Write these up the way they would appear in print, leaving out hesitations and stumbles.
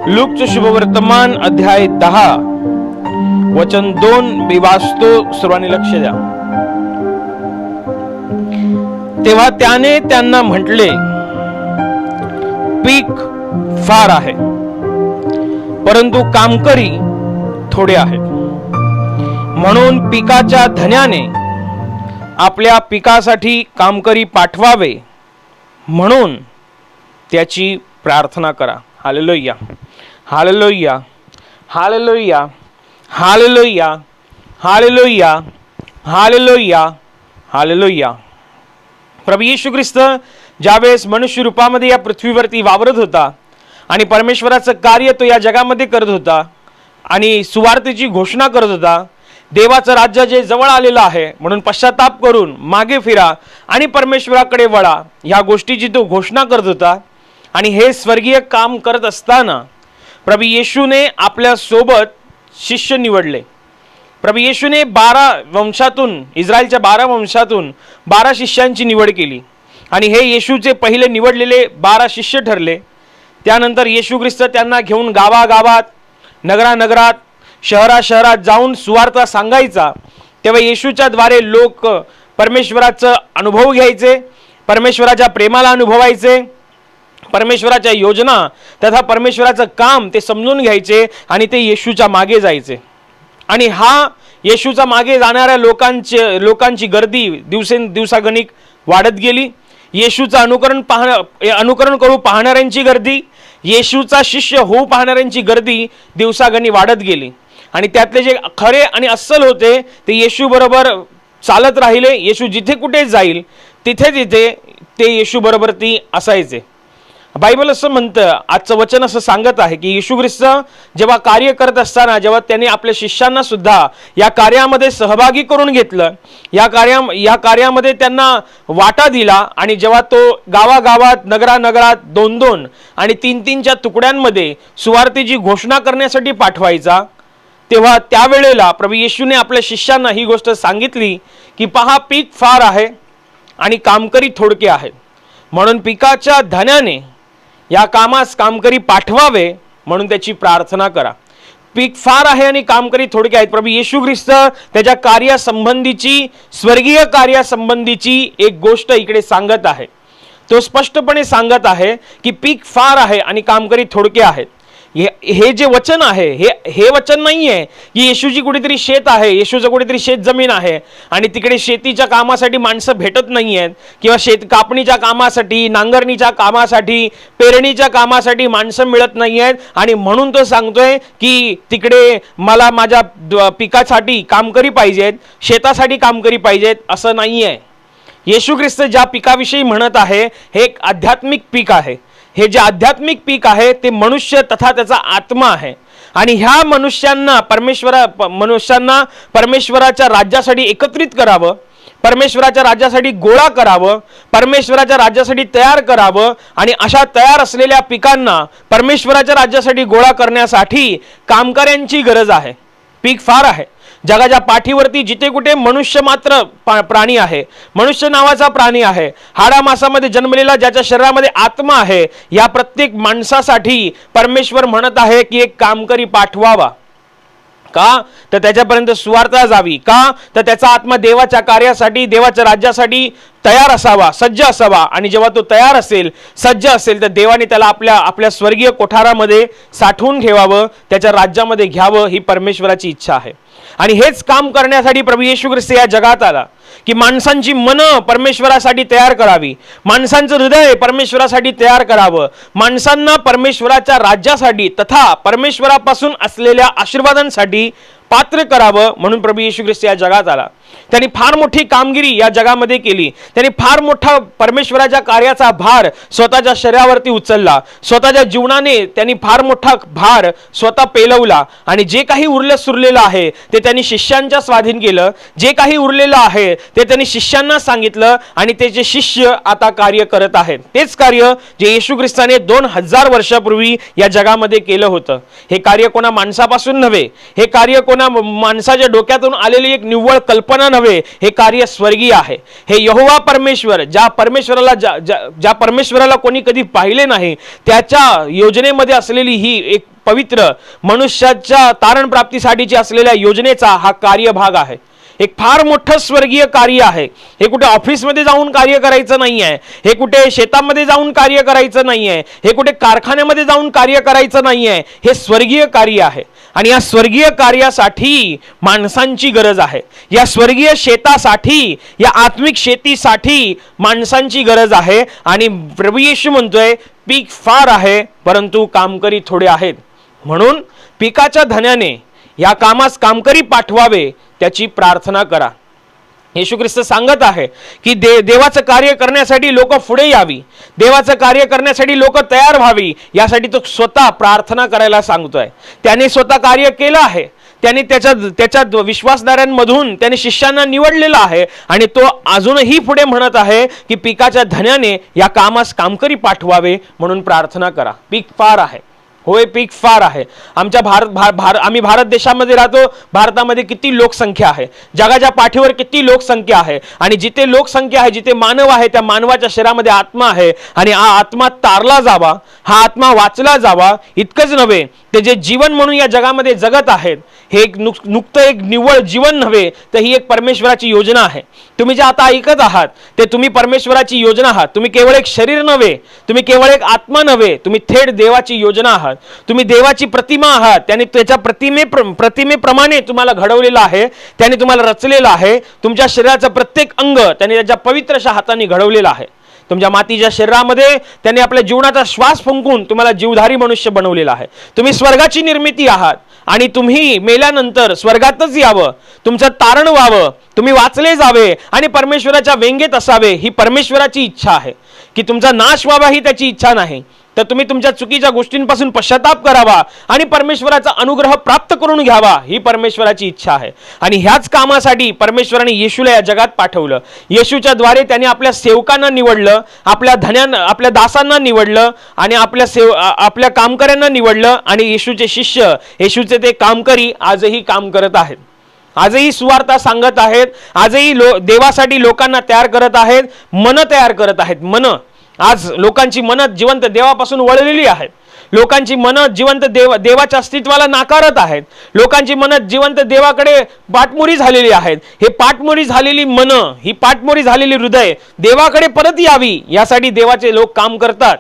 लूकचे शुभवर्तमान अध्याय 10 वचन 2 मी वाचतो, सर्वांनी लक्ष द्या. तेव्हा त्याने त्यांना म्हटले, पीक फार आहे परंतु कामकरी थोडे आहेत. म्हणून पिकाच्या धन्याने आपल्या पिकासाठी कामकरी पाठवावे म्हणून त्याची प्रार्थना करा. Hallelujah, hallelujah, hallelujah, hallelujah, hallelujah, hallelujah, hallelujah. प्रभू येशू ख्रिस्त ज्यावेळेस मनुष्य रूपामध्ये या पृथ्वीवरती वावरत होता आणि परमेश्वराचं कार्य तो या जगामध्ये करत होता आणि सुवार्तेची घोषणा करत होता. देवाचं राज्य जे जवळ आलेलं आहे म्हणून पश्चाताप करून मागे फिरा आणि परमेश्वराकडे वळा, ह्या गोष्टीची तो घोषणा करत होता. आणि हे स्वर्गीय काम करत असताना प्रभू येशूने आपल्या सोबत शिष्य निवडले. प्रभू येशूने 12 वंशातून, इस्रायलच्या 12 वंशातून 12 शिष्यांची निवड केली आणि हे येशूचे पहिले निवडलेले 12 शिष्य ठरले. त्यानंतर येशू ख्रिस्त त्यांना घेऊन गावागावात, नगरानगरात, शहरात जाऊन सुवार्ता सांगायचा. तेव्हा येशूच्या द्वारे लोक परमेश्वराचा अनुभव घ्यायचे, परमेश्वराच्या प्रेमाला अनुभवायचे, परमेश्वराच्या योजना तथा परमेश्वराचं काम ते समजून घ्यायचे आणि ते येशूच्या मागे जायचे. आणि हा येशूच्या मागे जाणाऱ्या लोकांची गर्दी दिवसागणिक वाढत गेली. येशूचं अनुकरण करू पाहणाऱ्यांची गर्दी, येशूचा शिष्य होऊ पाहणाऱ्यांची गर्दी दिवसागणिक वाढत गेली. आणि त्यातले जे खरे आणि अस्सल होते ते येशू बरोबर चालत राहिले. येशू जिथे कुठे जाईल तिथे ते येशू बरोबर ती असायचे. बायबल असं म्हणतं, आजचं वचन असं सांगत आहे की येशू ख्रिस्त जेव्हा कार्य करत असताना जेव्हा त्यांनी आपल्या शिष्यांना सुद्धा या कार्यामध्ये सहभागी करून घेतलं, या कार्यामध्ये त्यांना वाटा दिला आणि जेव्हा तो गावागावात, नगरानगरात 2-2 आणि 3-3च्या तुकड्यांमध्ये सुवार्तेची घोषणा करण्यासाठी पाठवायचा, तेव्हा त्यावेळेला प्रभू येशूने आपल्या शिष्यांना ही गोष्ट सांगितली की पहा, पीक फार आहे आणि कामकरी थोडके आहेत. म्हणून पिकाच्या धन्याने या कामास कामकरी पाठवावे म्हणून त्याची प्रार्थना करा. पीक फार आहे आणि कामकरी थोडके आहेत. प्रभू येशू ख्रिस्त त्याच्या कार्यासंबंधीची, स्वर्गीय कार्यासंबंधीची एक गोष्ट इकडे सांगत आहे. तो स्पष्टपणे सांगत आहे की पीक फार आहे आणि कामकरी थोडके आहेत. हे जे वचन आहे हे वचन नाही आहे की येशूची कुठेतरी शेत आहे, येशूचं कुठेतरी शेत जमीन आहे आणि तिकडे शेतीच्या कामासाठी माणसं भेटत नाही आहेत किंवा शेत कापणीच्या कामासाठी, नांगरणीच्या कामासाठी, पेरणीच्या कामासाठी माणसं मिळत नाही आहेत आणि म्हणून तो सांगतोय की तिकडे मला माझ्या पिकासाठी कामकरी पाहिजेत, शेतासाठी कामकरी पाहिजेत, असं नाही आहे. येशू ख्रिस्त ज्या पिकाविषयी म्हणत आहे हे एक आध्यात्मिक पीक आहे. हे जे आध्यात्मिक पीक आहे ते मनुष्य तथा त्याचा आत्मा आहे आणि ह्या मनुष्यांना परमेश्वराच्या राज्यासाठी एकत्रित करावं, परमेश्वराच्या राज्यासाठी गोळा करावं, परमेश्वराच्या राज्यासाठी तयार करावं. आणि अशा तयार असलेल्या पिकांना परमेश्वराच्या राज्यासाठी गोळा करण्यासाठी कामकऱ्यांची गरज आहे. पीक फार आहे. जगाच्या पाठीवरती जिथे कुठे मनुष्य मात्र प्राणी आहे, मनुष्य नावाचा प्राणी आहे, हाडामासामध्ये जन्मलेला, ज्याच्या शरीरामध्ये आत्मा आहे, या प्रत्येक माणसासाठी परमेश्वर म्हणत आहे की एक कामकरी पाठवावा. का तर त्याच्यापर्यंत सुवार्ता जावी, का तर त्याचा आत्मा देवाच्या कार्यासाठी, देवाच्या राज्यासाठी तयार असावा, सज्ज असावा. आणि जेव्हा तो तयार असेल, सज्ज असेल, तर देवाने त्याला आपल्या स्वर्गीय कोठारामध्ये साठवून ठेवावं, त्याच्या राज्यामध्ये घ्यावं, ही परमेश्वराची इच्छा आहे. आणि हेच काम करण्यासाठी प्रभू येशू ख्रिस्त या जगात आला की माणसांची मनं परमेश्वरासाठी तयार करावी, माणसांचं हृदय परमेश्वरासाठी तयार करावं, माणसांना परमेश्वराच्या राज्यासाठी तथा परमेश्वरापासून असलेल्या आशीर्वादांसाठी पात्र करावं म्हणून प्रभू येशू ख्रिस्त या जगात आला. त्यांनी फार मोठी कामगिरी या जगामध्ये केली. त्यांनी फार मोठा परमेश्वराच्या कार्याचा भार स्वतःच्या शरीरावरती उचलला. स्वतःच्या जीवनाने त्यांनी फार मोठा भार स्वतः पेलवला आणि जे काही उरलं सुरलेलं आहे ते त्यांनी शिष्यांच्या स्वाधीन केलं. जे काही उरलेलं आहे ते त्यांनी शिष्यांना सांगितलं आणि त्याचे शिष्य आता कार्य करत आहेत. तेच कार्य जे येशू ख्रिस्ताने 2000 वर्षापूर्वी या जगामध्ये केलं होतं. हे कार्य कोणा माणसापासून नव्हे, हे कार्य कोणा माणसाच्या डोक्यातून आलेली एक निव्वळ कल्पना लोकांना नव्हे, हे कार्य स्वर्गीय आहे. हे यहोवा परमेश्वर, ज्या परमेश्वराला कोणी कधी पाहिले नाही, त्याच्या योजनेमध्ये असलेली ही एक पवित्र मनुष्याच्या तारण प्राप्तीसाठीची असलेल्या योजनेचा हा कार्यभाग आहे. एक फार मोठं स्वर्गीय कार्य आहे. हे कुठे ऑफिसमध्ये जाऊन कार्य करायचं नाही आहे, हे कुठे शेतामध्ये जाऊन कार्य करायचं नाही आहे, हे कुठे कारखान्यामध्ये जाऊन कार्य करायचं नाही आहे. हे स्वर्गीय कार्य आहे आणि या स्वर्गीय कार्यासाठी माणसांची गरज आहे. या स्वर्गीय शेतासाठी, या आत्मिक शेतीसाठी माणसांची गरज आहे. आणि प्रभू येशू म्हणतोय, पीक फार आहे परंतु कामकरी थोडे आहेत. म्हणून पिकाच्या धन्याने या कामास कामकरी पाठवावे त्याची प्रार्थना करा. येशू ख्रिस्त सांगत आहे की देवाचं कार्य करण्यासाठी लोक पुढे यावी, देवाचं कार्य करण्यासाठी लोक तयार व्हावी, यासाठी तो स्वतः प्रार्थना करायला सांगतोय. त्याने स्वतः कार्य केलं आहे. त्याने त्याच्या विश्वासदारांमधून त्याने शिष्यांना निवडलेला आहे आणि तो अजूनही पुढे म्हणत आहे की पिकाच्या धन्याने या कामास कामकरी पाठवावे म्हणून प्रार्थना करा. पीक फार आहे, होय पीक फार आहे. आमच्या आम्ही भारत देशामध्ये राहतो. भारतामध्ये किती लोकसंख्या आहे, जगाच्या पाठीवर किती लोकसंख्या आहे. आणि जिथे लोकसंख्या आहे, जिथे मानव आहे, त्या मानवाच्या शरीरामध्ये आत्मा आहे. आणि हा आत्मा तारला जावा, हा आत्मा वाचला जावा. इतकंच नव्हे, ते जे जीवन म्हणून या जगामध्ये जगत आहेत, हे नुकतं एक निव्वळ जीवन नव्हे, तर ही एक परमेश्वराची योजना आहे. तुम्ही जे आता ऐकत आहात ते तुम्ही परमेश्वराची योजना आहात. तुम्ही केवळ एक शरीर नव्हे, तुम्ही केवळ एक आत्मा नव्हे, तुम्ही थेट देवाची योजना आहात. तुम्ही देवाची प्रतिमा आहात. त्याने त्याच्या प्रतिमेप्रमाणे तुम्हाला घडवलेलं आहे, त्याने तुम्हाला रचलेलं आहे. तुमच्या शरीराचं प्रत्येक अंग त्याने त्याच्या पवित्रशा हाताने घडवलेलं आहे. तुमच्या मातीच्या शरीरामध्ये त्याने आपल्या जीवनाचा श्वास फुंकून तुम्हाला जीवधारी मनुष्य बनवलेला आहे. तुम्ही स्वर्गाची निर्मिती आहात आणि तुम्ही मेल्यानंतर स्वर्गातच यावं, तुमचं तारण व्हावं, तुम्ही वाचले जावे आणि परमेश्वराच्या वेंगेत असावे, ही परमेश्वराची इच्छा आहे. की तुमचा नाश व्हावा ही त्याची इच्छा नाही, तर तुम्ही तुमच्या चुकीच्या गोष्टींपासून पश्चाताप करावा आणि परमेश्वराचा अनुग्रह प्राप्त करून घ्यावा, ही परमेश्वराची इच्छा आहे. आणि ह्याच कामासाठी परमेश्वराने येशूला या जगात पाठवलं. येशूच्या द्वारे त्याने आपल्या सेवकांना निवडलं, आपल्या दासांना निवडलं आणि आपल्या कामकऱ्यांना निवडलं. आणि येशूचे शिष्य, येशूचे ते कामकरी आजही काम करत आहेत. आजही सुवार्ता सांगत आहेत. आजही देवासाठी लोकांना तयार करत आहेत, मन तयार करत आहेत. मन आज लोकांची मनं जिवंत देवापासून वळलेली आहेत. लोकांची मनं जिवंत देवाच्या अस्तित्वाला नाकारत आहेत. लोकांची मनं जिवंत देवाकडे पाठमोरी झालेली आहेत. हे पाठमोरी झालेली मनं, ही पाठमोरी झालेली हृदय देवाकडे परत यावी, यासाठी देवाचे लोक काम करतात.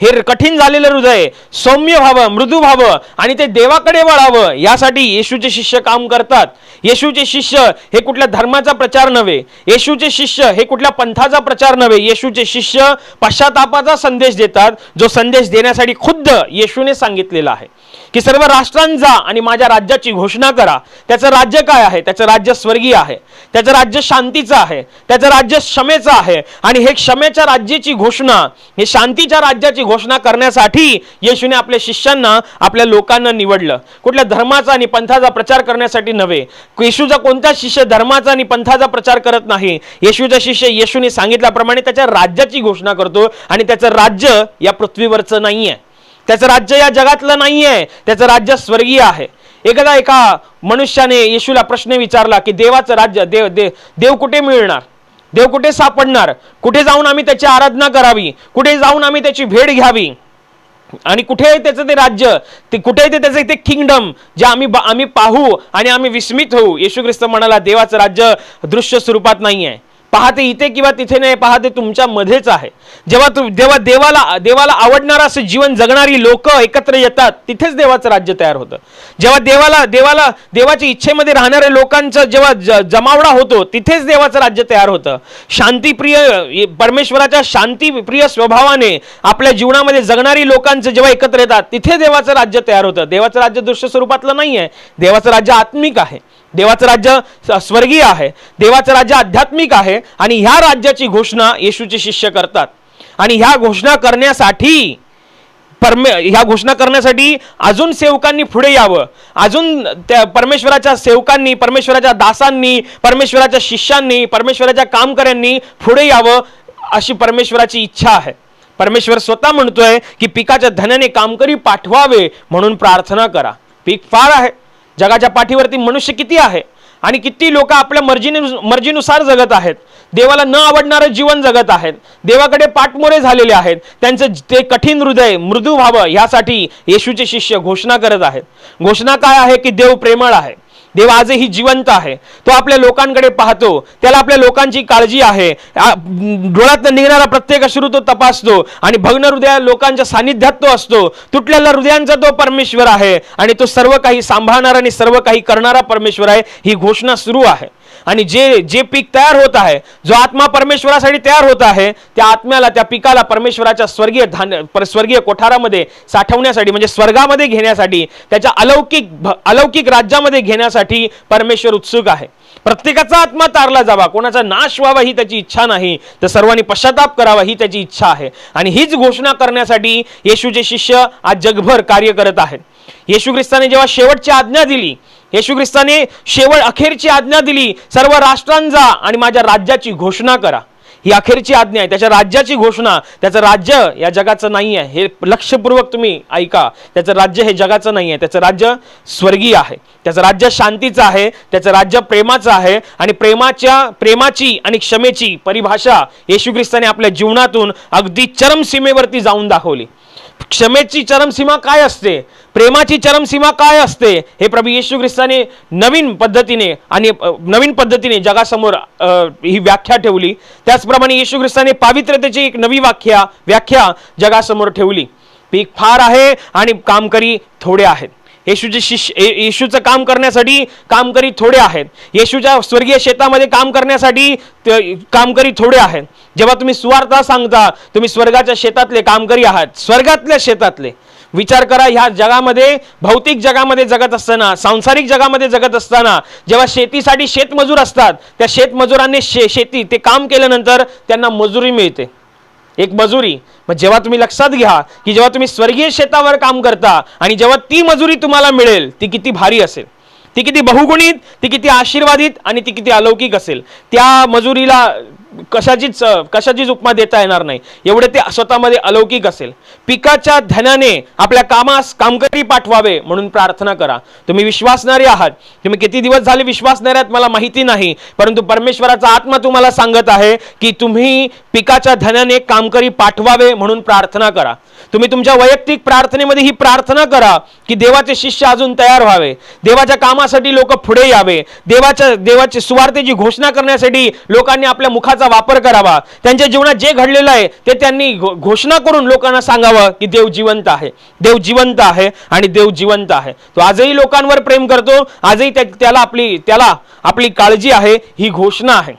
हे कठीण झालेलं हृदय सौम्य व्हावं, मृदू व्हावं आणि ते देवाकडे वळावं, यासाठी येशूचे शिष्य काम करतात. येशूचे शिष्य हे कुठल्या धर्माचा प्रचार नव्हे, येशूचे शिष्य हे कुठल्या पंथाचा प्रचार नव्हे. येशूचे शिष्य पश्चातापाचा संदेश देतात, जो संदेश देण्यासाठी खुद्द येशूने सांगितलेला आहे की सर्व राष्ट्रांचा आणि माझ्या राज्याची घोषणा करा. त्याचं राज्य काय आहे? त्याचं राज्य स्वर्गीय आहे, त्याचं राज्य शांतीचं आहे, त्याचं राज्य क्षमेचं आहे. आणि हे क्षमेच्या राज्याची घोषणा, हे शांतीच्या राज्याची घोषणा करण्यासाठी येशूने आपल्या शिष्यांना, आपल्या लोकांना निवडलं. कुठल्या धर्माचा आणि पंथाचा प्रचार करण्यासाठी नव्हे. येशूचा कोणता शिष्य धर्माचा आणि पंथाचा प्रचार करत नाही. येशूचा शिष्य येशूने सांगितल्याप्रमाणे त्याच्या राज्याची घोषणा करतो. आणि त्याचं राज्य या पृथ्वीवरचं नाहीये, त्याचं राज्य या जगातलं नाहीये, त्याचं राज्य स्वर्गीय आहे. एकदा एका मनुष्याने येशूला प्रश्न विचारला की देवाचं राज्य, देव कुठे मिळणार, देव कुठे सापडणार, कुठे जाऊन आम्ही त्याची आराधना करावी, कुठे जाऊन आम्ही त्याची भेट घ्यावी आणि कुठे त्याचं ते राज्य, ते कुठे ते त्याचं ते किंगडम जे आम्ही पाहू आणि आम्ही विस्मित होऊ. येशू ख्रिस्त म्हणाला, देवाचं राज्य दृश्य स्वरूपात नाहीये, पाहते इथे किंवा तिथे नाही, पाहते तुमच्या मध्येच आहे. जेव्हा देवाला आवडणारं असं जीवन जगणारी लोक एकत्र येतात, तिथेच देवाचं राज्य तयार होतं. जेव्हा देवाच्या इच्छेमध्ये राहणाऱ्या लोकांचा जेव्हा जमावडा होतो, तिथेच देवाचं राज्य तयार होतं. शांतीप्रिय, परमेश्वराच्या शांतीप्रिय स्वभावाने आपल्या जीवनामध्ये जगणारी लोकांचं जेव्हा एकत्र येतात, तिथे देवाचं राज्य तयार होतं. देवाचं राज्य दृश्य स्वरूपातलं नाही आहे, देवाचं राज्य आत्मिक आहे, देवाचं राज्य स्वर्गीय आहे, देवाचं राज्य आध्यात्मिक आहे. आणि ह्या राज्याची घोषणा येशूचे शिष्य करतात. आणि ह्या घोषणा करण्यासाठी अजून सेवकांनी पुढे यावं, अजून त्या परमेश्वराच्या सेवकांनी, परमेश्वराच्या दासांनी, परमेश्वराच्या शिष्यांनी, परमेश्वराच्या कामकऱ्यांनी पुढे यावं, अशी परमेश्वराची इच्छा आहे. परमेश्वर स्वतः म्हणतोय की पिकाच्या धन्याने कामकरी पाठवावे म्हणून प्रार्थना करा. पीक फार आहे, जगाच्या पाठीवरती मनुष्य किती आहे आणि किती लोक आपल्या मर्जीनुसार जगत आहेत, देवाला न आवडणारं जीवन जगत आहेत, देवाकडे पाठमोरे झालेले आहेत, त्यांचं ते कठीण हृदय मृदू व्हावं यासाठी येशूचे शिष्य घोषणा करत आहेत. घोषणा काय आहे की देव प्रेमळ आहे, देव आजही जिवंत आहे, तो आपल्या लोकांकडे पाहतो, त्याला आपल्या लोकांची काळजी आहे, डोळ्यात निघणारा प्रत्येक अश्रू तो तपासतो आणि भग्न हृदय लोकांच्या सानिध्यात तो असतो. तुटलेल्या हृदयांचा तो परमेश्वर आहे आणि तो सर्व काही सांभाळणारा आणि सर्व काही करणारा परमेश्वर आहे. ही घोषणा सुरू आहे आणि जे पीक तयार होत आहे, जो आत्मा परमेश्वरासाठी तयार होत आहे, त्या आत्म्याला, त्या पिकाला परमेश्वराच्या स्वर्गीय कोठारामध्ये साठवण्यासाठी, म्हणजे स्वर्गामध्ये घेण्यासाठी, त्याच्या अलौकिक राज्यामध्ये घेण्यासाठी परमेश्वर उत्सुक आहे. प्रत्येकाचा आत्मा तारला जावा, कोणाचा नाश व्हावा ही त्याची इच्छा नाही, तर सर्वांनी पश्चाताप करावा ही त्याची इच्छा आहे. आणि हीच घोषणा करण्यासाठी येशूचे शिष्य आज जगभर कार्य करत आहेत. येशू ख्रिस्ताने जेव्हा शेवटची आज्ञा दिली, येशू ख्रिस्ताने अखेरची आज्ञा दिली, सर्व राष्ट्रांचा आणि माझ्या राज्याची घोषणा करा. ही अखेरची आज्ञा आहे, त्याच्या राज्याची घोषणा. त्याचं राज्य या जगाचं नाही आहे, हे लक्षपूर्वक तुम्ही ऐका. त्याचं राज्य हे जगाचं नाही आहे, त्याचं राज्य स्वर्गीय आहे, त्याचं राज्य शांतीचं आहे, त्याचं राज्य प्रेमाचं आहे. आणि प्रेमाची आणि क्षमेची परिभाषा येशू ख्रिस्ताने आपल्या जीवनातून अगदी चरमसीमेवरती जाऊन दाखवली. क्षमेची चरमसीमा काय असते, प्रेमाची चरमसीमा काय असते, हे प्रभू येशू ख्रिस्ताने नवीन पद्धतीने जगासमोर ही व्याख्या ठेवली. त्याचप्रमाणे येशू ख्रिस्ताने पावित्र्यतेची एक नवी व्याख्या जगासमोर ठेवली. पीक फार आहे आणि कामकरी थोडे आहेत. येशूचं काम करण्यासाठी कामकरी थोडे आहेत. येशूच्या स्वर्गीय शेतामध्ये काम करण्यासाठी कामकरी थोडे आहेत. जेव्हा तुम्ही सुवार्ता सांगता, तुम्ही स्वर्गाच्या शेतातले कामकरी आहात, स्वर्गातल्या शेतातले. विचार करा, ह्या जगामध्ये, भौतिक जगामध्ये जगत असताना, सांसारिक जगामध्ये जगत असताना, जेव्हा शेतीसाठी शेतमजूर असतात, त्या शेतमजुरांनी शेती ते काम केल्यानंतर त्यांना मजुरी मिळते, एक मजुरी. मग जेव्हा तुम्ही लक्षात घ्या की जेव्हा तुम्ही स्वर्गीय शेतावर काम करता आणि जेव्हा ती मजुरी तुम्हाला मिळेल, ती किती भारी असेल, ती किती बहुगुणित, ती किती आशीर्वादित आणि ती किती अलौकिक असेल. त्या मजुरीला कशाचीच उपमा देता येणार नाही, एवढे ते स्वतःमध्ये अलौकिक असेल. पिकाच्या धन्याने आपल्या कामकरी पाठवावे म्हणून प्रार्थना करा. तुम्ही विश्वासणारे आहात, तुम्ही किती दिवस झाले विश्वासणारे आहात मला माहिती नाही, परंतु परमेश्वराचा आत्मा तुम्हाला सांगत आहे की तुम्ही पिकाच्या धन्याने कामकरी पाठवावे म्हणून प्रार्थना करा. तुम्ही तुमच्या वैयक्तिक प्रार्थनेमध्ये ही प्रार्थना करा की देवाचे शिष्य अजून तयार व्हावे, देवाच्या कामासाठी लोक पुढे यावे, देवाची सुवार्तेची घोषणा करण्यासाठी लोकांनी आपल्या मुखाचा वापर करावा. त्यांच्या जीवनात जे घडलेलं आहे ते त्यांनी घोषणा करून लोकांना सांगावं की देव जिवंत आहे, देव जिवंत आहे आणि देव जिवंत आहे. तो आजही लोकांवर प्रेम करतो, आजही त्याला आपली काळजी आहे. ही घोषणा आहे.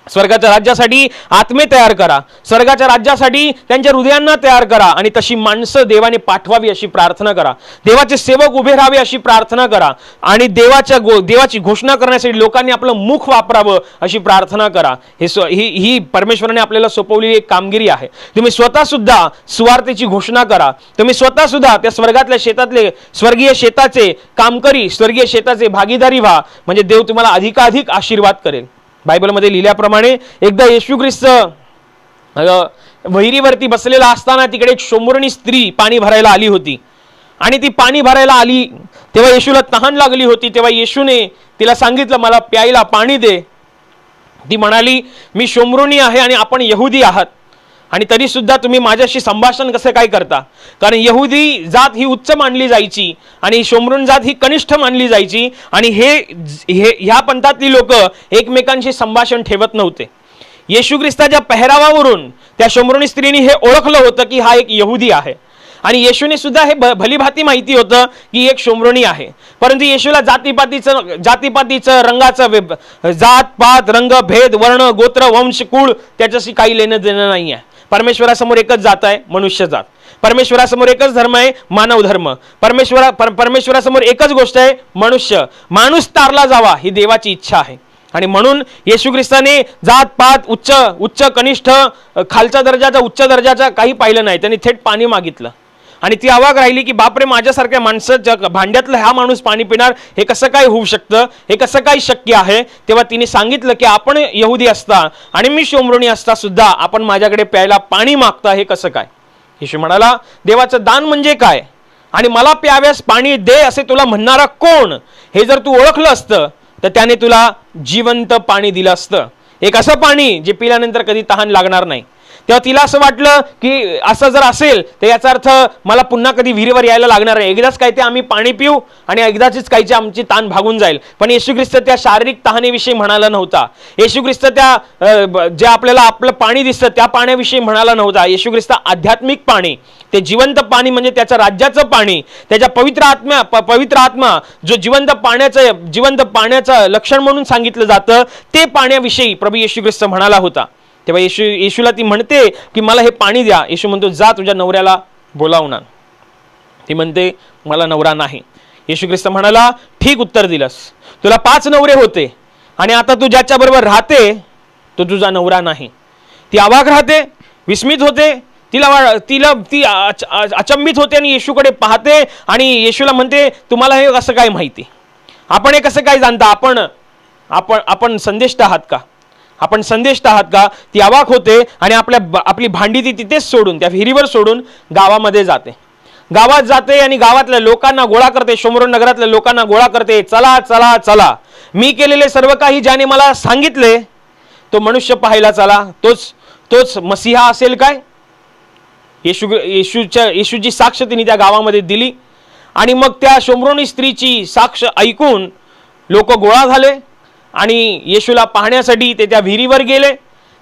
स्वर्गाच्या राज्यासाठी आत्मे तयार करा, स्वर्गाच्या राज्यासाठी त्यांच्या हृदयांना तयार करा आणि तशी माणसं देवाने पाठवावी अशी प्रार्थना करा. देवाचे सेवक उभे राहावे अशी प्रार्थना करा आणि देवाची घोषणा करण्यासाठी लोकांनी आपलं मुख वापरावं अशी प्रार्थना करा. ही परमेश्वराने आपल्याला सोपवलेली एक कामगिरी आहे. तुम्ही स्वतः सुद्धा सुवार्तेची घोषणा करा. तुम्ही स्वतः सुद्धा त्या स्वर्गातल्या शेतातले स्वर्गीय शेताचे कामकरी, स्वर्गीय शेताचे भागीदारी व्हा, म्हणजे देव तुम्हाला अधिकाधिक आशीर्वाद करेल. बायबलमध्ये लिहिल्याप्रमाणे एकदा येशू ख्रिस्त विहिरीवरती बसलेला असताना तिकडे एक शोमरणी स्त्री पाणी भरायला आली होती आणि ती पाणी भरायला आली तेव्हा येशूला तहान लागली होती. तेव्हा येशूने तिला सांगितलं मला प्यायला पाणी दे. ती म्हणाली मी शोमरोनी आहे आणि आपण यहुदी आहात आणि तरी सुद्धा तुम्ही माझ्याशी संभाषण कसं काय करता. कारण यहुदी जात ही उच्च मानली जायची आणि शोमरोन जात ही कनिष्ठ मानली जायची आणि ह्या पंथातली लोक एकमेकांशी संभाषण ठेवत नव्हते. येशू ख्रिस्ताच्या पेहरावावरून त्या शोमरोनी स्त्रीने हे ओळखलं होतं की हा एक यहुदी आहे आणि येशूने सुद्धा हे भलीभाती माहिती होतं की एक शोमरोनी आहे. परंतु येशूला जातीपातीचं रंगाचं जात पात रंग भेद वर्ण गोत्र वंश कुळ त्याच्याशी काही लेणं देणं नाही आहे. परमेश्वरासमोर एकच जात आहे, मनुष्य जात. परमेश्वरासमोर एकच धर्म आहे, मानव धर्म. परमेश्वरासमोर एकच गोष्ट आहे, मनुष्य. माणूस तारला जावा ही देवाची इच्छा आहे आणि म्हणून येशू ख्रिस्ताने जात पात उच्च कनिष्ठ खालच्या दर्जाचा उच्च दर्जाचा काही पाहिलं नाही. त्यांनी थेट पाणी मागितलं आणि ती अवाक राहिली की बापरे माझ्यासारख्या माणसाच्या भांड्यातलं हा माणूस पाणी पिणार, हे कसं काय होऊ शकतं, हे कसं काय शक्य आहे. तेव्हा तिने सांगितलं की आपण यहुदी असता आणि मी शोमरोनी असता सुद्धा आपण माझ्याकडे प्यायला पाणी मागता, हे कसं काय. येशू म्हणाला देवाचं दान म्हणजे काय आणि मला प्याव्यास पाणी दे असे तुला म्हणणारा कोण, हे जर तू ओळखलं असतं तर त्याने तुला जिवंत पाणी दिलं असतं, एक असं पाणी जे पिल्यानंतर कधी तहान लागणार नाही. तेव्हा तिला असं वाटलं की असं जर असेल तर याचा अर्थ मला पुन्हा कधी विहिरीवर यायला लागणार आहे, एकदाच काय ते आम्ही पाणी पिऊ आणि एकदाचीच कायची आमची ताण भागून जाईल. पण येशू ख्रिस्त त्या शारीरिक तहानेविषयी म्हणाला नव्हता. येशू ख्रिस्त त्या जे आपल्याला आपलं पाणी दिसतं त्या पाण्याविषयी म्हणाला नव्हता. येशू ख्रिस्त आध्यात्मिक पाणी, ते जिवंत पाणी म्हणजे त्याचं राज्याचं पाणी, त्याच्या पवित्र आत्मा जो जिवंत पाण्याचं लक्षण म्हणून सांगितलं जातं, ते पाण्याविषयी प्रभू येशू ख्रिस्त म्हणाला होता. तेव्हा येशूला ती म्हणते की मला हे पाणी द्या. येशू म्हणतो जा तुझ्या नवऱ्याला बोलावून आण. ती म्हणते मला नवरा नाही. येशू ख्रिस्त म्हणाला ठीक उत्तर दिलंस, तुला 5 नवरे होते आणि आता तू ज्याच्या बरोबर राहते तो तुझा नवरा नाही. ती अवाक राहते, विस्मित होते, ती अचंबित होते आणि येशूकडे पाहते आणि येशूला म्हणते तुम्हाला हे कसं काय माहिती, आपण हे कसं काय जाणता, आपण संदेष्ट आहात का, आपण संदेष्ट आहात का. ती अवाक होते आणि आपली भांडी ती तिथेच सोडून, त्या विहिरीवर सोडून गावामध्ये जाते. गावात जाते आणि गावातल्या लोकांना गोळा करते, शोमरोन नगरातल्या लोकांना गोळा करते. चला चला चला, मी केलेले सर्व काही ज्याने मला सांगितले तो मनुष्य पाहायला चला, तोच मसीहा असेल काय. येशूची साक्ष तिने त्या गावामध्ये दिली आणि मग त्या शोमरोनी स्त्रीची साक्ष ऐकून लोक गोळा झाले आणि येशूला पाहण्यासाठी ते त्या विहिरीवर गेले.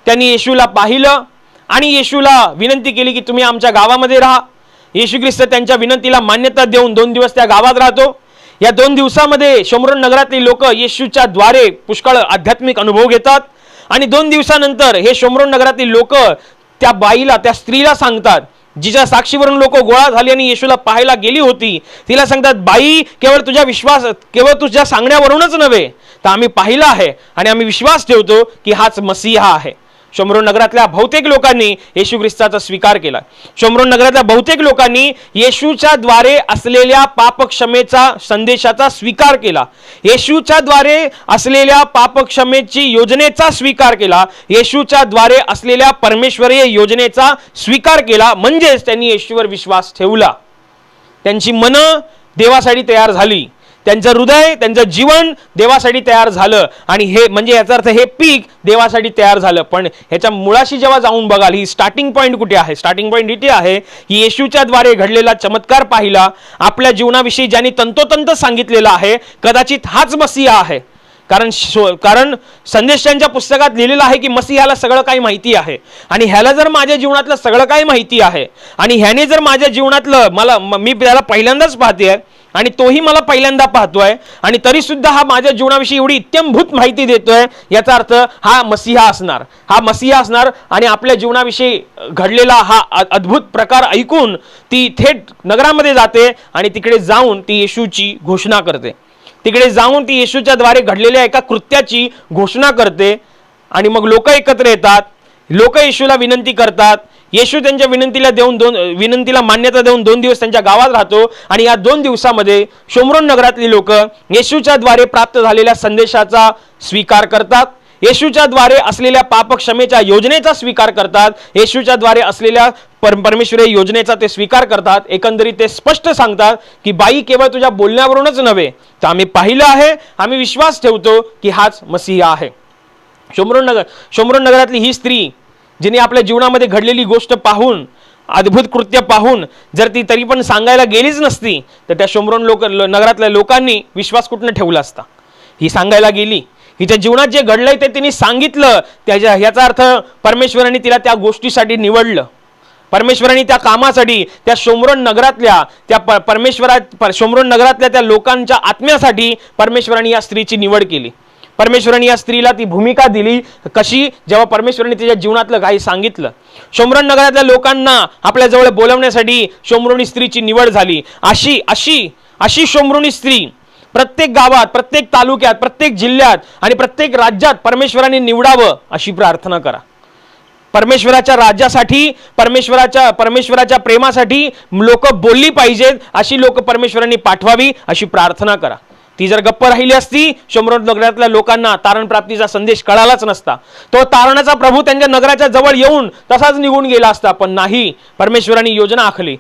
त्यांनी येशूला पाहिलं आणि येशूला विनंती केली की तुम्ही आमच्या गावामध्ये राहा. येशू ख्रिस्त त्यांच्या विनंतीला मान्यता देऊन 2 दिवस त्या गावात राहतो. या 2 दिवसामध्ये शोमरोन नगरातली लोक येशूच्या द्वारे पुष्कळ आध्यात्मिक अनुभव घेतात आणि 2 दिवसानंतर हे शोमरोन नगरातील लोक त्या बाईला, त्या स्त्रीला सांगतात, जिच्या साक्षीवरून लोक गोळा झाली आणि येशूला पाहायला गेली होती, तिला सांगतात बाई केवळ तुझ्या सांगण्यावरूनच नव्हे तर आम्ही पाहिलं आहे आणि आम्ही विश्वास ठेवतो की हाच मसीहा आहे. शोमरोन नगरातल्या बहुतेक लोकांनी येशू ख्रिस्ताचा स्वीकार केला. शोमरोन नगरातल्या बहुतेक लोकांनी येशूच्या द्वारे असलेल्या पापक्षमेचा संदेशाचा स्वीकार केला, येशूच्या द्वारे असलेल्या पापक्षमेची योजनेचा स्वीकार केला, येशूच्या द्वारे असलेल्या परमेश्वरीय योजनेचा स्वीकार केला. म्हणजेच त्यांनी येशूवर विश्वास ठेवला. त्यांची मनं देवासाठी तयार झाली, त्यांचं हृदय, त्यांचं जीवन देवासाठी तयार झालं आणि हे म्हणजे याचा अर्थ हे पीक देवासाठी तयार झालं. पण ह्याच्या मुळाशी जेव्हा जाऊन बघाल ही स्टार्टिंग पॉईंट कुठे आहे, स्टार्टिंग पॉईंट इथे आहे की येशूच्या द्वारे घडलेला चमत्कार पाहिला, आपल्या जीवनाविषयी ज्यांनी तंतोतंत सांगितलेलं आहे कदाचित हाच मसीहा आहे. कारण संदेशांच्या पुस्तकात लिहिलेलं आहे की मसीहाला सगळं काही माहिती आहे आणि ह्याला जर माझ्या जीवनातलं सगळं काही माहिती आहे आणि ह्याने जर माझ्या जीवनातलं मी त्याला पहिल्यांदाच पाहते आणि तोही मला पहिल्यांदा पाहतोय आणि तरी सुद्धा हा माझ्या जीवनाविषयी एवढी इत्यंभूत माहिती देतोय, याचा अर्थ हा मसीहा असणार आणि आपल्या जीवनाविषयी घडलेला हा अद्भुत प्रकार ऐकून ती थेट नगरामध्ये जाते आणि तिकडे जाऊन ती येशूची घोषणा करते. तिकडे जाऊन ती येशूच्या द्वारे घडलेल्या एका कृत्याची घोषणा करते आणि मग लोक एकत्र येतात, लोक येशूला विनंती करतात. येशू त्यांच्या विनंतीला मान्यता देऊन 2 दिवस त्यांच्या गावात राहतो आणि या 2 दिवसामध्ये शोमरोन नगरातली लोक येशूच्या द्वारे प्राप्त झालेल्या संदेशाचा स्वीकार करतात, येशूच्या द्वारे असलेल्या पापक्षमेच्या योजनेचा स्वीकार करतात, येशूच्या द्वारे असलेल्या परमेश्वरीय योजनेचा ते स्वीकार करतात. एकंदरीत ते स्पष्ट सांगतात की बाई केवळ तुझ्या बोलण्यावरूनच नव्हे तर आम्ही पाहिलं आहे, आम्ही विश्वास ठेवतो की हाच मसीहा आहे. शोमरोन नगरातली ही स्त्री जिने आपल्या जीवनामध्ये घडलेली गोष्ट पाहून, अद्भुत कृत्य पाहून जर ती तरी पण सांगायला गेलीच नसती तर त्या शोमरोन नगरातल्या लोकांनी विश्वास कुठनं ठेवला असता. ही सांगायला गेली, हिच्या जीवनात जे घडलंय ते तिने सांगितलं, याचा अर्थ परमेश्वराने तिला त्या गोष्टीसाठी निवडलं. परमेश्वराने त्या कामासाठी त्या शोमरोन नगरातल्या त्या लोकांच्या आत्म्यासाठी परमेश्वराने या स्त्रीची निवड केली. परमेश्वराने या स्त्रीला ती भूमिका दिली. कशी? जेव्हा परमेश्वराने तिच्या जीवनातलं काही सांगितलं. शोमरोन नगरातल्या लोकांना आपल्या जवळ बोलवण्यासाठी शोमरोनी स्त्रीची निवड झाली. अशी शोमरोनी स्त्री प्रत्येक गावात, प्रत्येक तालुक्यात, प्रत्येक जिल्ह्यात आणि प्रत्येक राज्यात परमेश्वराने निवडावं अशी प्रार्थना करा. परमेश्वराच्या राज्यासाठी, परमेश्वराच्या प्रेमासाठी लोक बोलली पाहिजेत, अशी लोक परमेश्वराने पाठवावी अशी प्रार्थना करा. ती जर गप्प राहिली असती शोमरोन नगरातल्या लोकांना तारण प्राप्तीचा संदेश कळालाच नसता. तो तारणाचा प्रभू त्यांच्या नगराच्या जवळ येऊन तसाच निघून गेला असता. पण नाही, परमेश्वराने योजना आखली.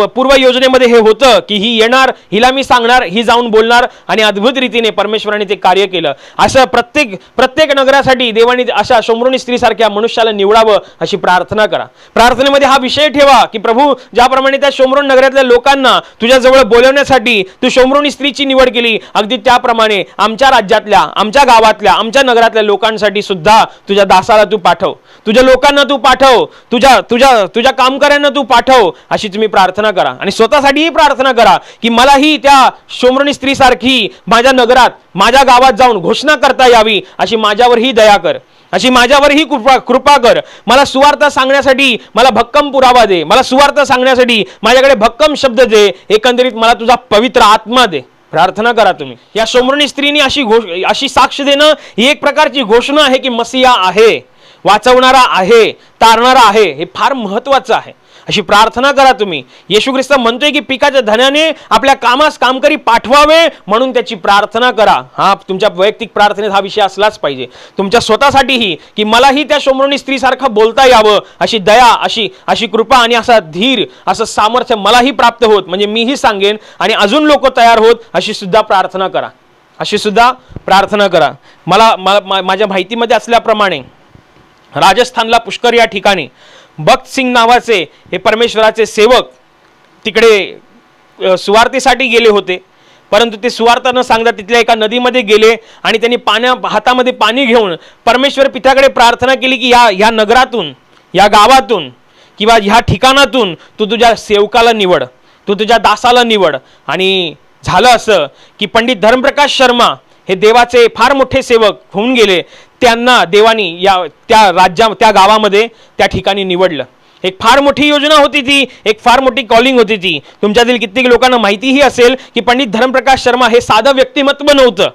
पूर्व योजनेमध्ये हे होतं की ही येणार, हिला मी सांगणार, ही जाऊन बोलणार, आणि अद्भुत रीतीने परमेश्वराने ते कार्य केलं. असं प्रत्येक नगरासाठी देवाने अशा शोम्रोनी स्त्रीसारख्या मनुष्याला निवडावं अशी प्रार्थना करा. प्रार्थनेमध्ये हा विषय ठेवा की प्रभू, ज्याप्रमाणे त्या शोम्रोन नगरातल्या लोकांना तुझ्या जवळ बोलवण्यासाठी तू शोम्रोनी स्त्रीची निवड केली, अगदी त्याप्रमाणे आमच्या राज्यातल्या, आमच्या गावातल्या, आमच्या नगरातल्या लोकांसाठी सुद्धा तुझ्या दासाला तू पाठव, तुझ्या लोकांना तू पाठव, तुझ्या कामकऱ्यांना तू पाठव, अशी तुम्ही प्रार्थना करा. आणि स्वतःसाठीही प्रार्थना करा की मलाही त्या शोम्रोनी स्त्रीसारखी माझ्या नगरात, माझ्या गावात जाऊन घोषणा करता यावी, अशी माझ्यावरही दया कर, अशी माझ्यावरही कृपा कर. मला सुवार्थ सांगण्यासाठी मला भक्कम पुरावा दे, मला सुवार्थ सांगण्यासाठी माझ्याकडे भक्कम शब्द दे, एकंदरीत मला तुझा पवित्र आत्मा दे. प्रार्थना करा तुम्ही. या शोम्रोनी स्त्रीने अशी साक्ष देणं ही एक प्रकारची घोषणा आहे की मसीहा आहे, वाचवणारा आहे, तारणारा आहे. हे फार महत्वाचं आहे. अशी प्रार्थना करा तुम्ही. येशू ख्रिस्त म्हणतोय की पिकाच्या धन्याने आपल्या कामास कामकरी पाठवावे, म्हणून त्याची प्रार्थना करा. हा तुमच्या वैयक्तिक प्रार्थनेत हा विषय असलाच पाहिजे. तुमच्या स्वतःसाठीही की मलाही त्या शोम्रोनी स्त्रीसारखं बोलता यावं, अशी दया, अशी कृपा आणि असा धीर, असं सामर्थ्य मलाही प्राप्त होत, म्हणजे मीही सांगेन आणि अजून लोक तयार होत, अशी सुद्धा प्रार्थना करा. अशी सुद्धा प्रार्थना करा. मला माझ्या माहितीमध्ये असल्याप्रमाणे राजस्थानला पुष्कर या ठिकाणी भक्त सिंग नावाचे हे परमेश्वराचे सेवक तिकडे सुवार्थीसाठी गेले होते. परंतु ते सुवार्थ न सांगता तिथल्या एका नदीमध्ये गेले आणि त्यांनी हातामध्ये पाणी घेऊन परमेश्वर पित्याकडे प्रार्थना केली की या नगरातून, या गावातून किंवा ह्या ठिकाणातून तू तुझ्या सेवकाला निवड, तू तुझ्या दासाला निवड. आणि झालं असं की पंडित धर्मप्रकाश शर्मा हे देवाचे फार मोठे सेवक होऊन गेले. त्यांना देवानी त्या गावामध्ये त्या ठिकाणी निवडलं. एक फार मोठी योजना होती ती, एक फार मोठी कॉलिंग होती ती. तुमच्यातील कित्येक लोकांना माहितीही असेल की पंडित धर्मप्रकाश शर्मा हे साधं व्यक्तिमत्व नव्हतं.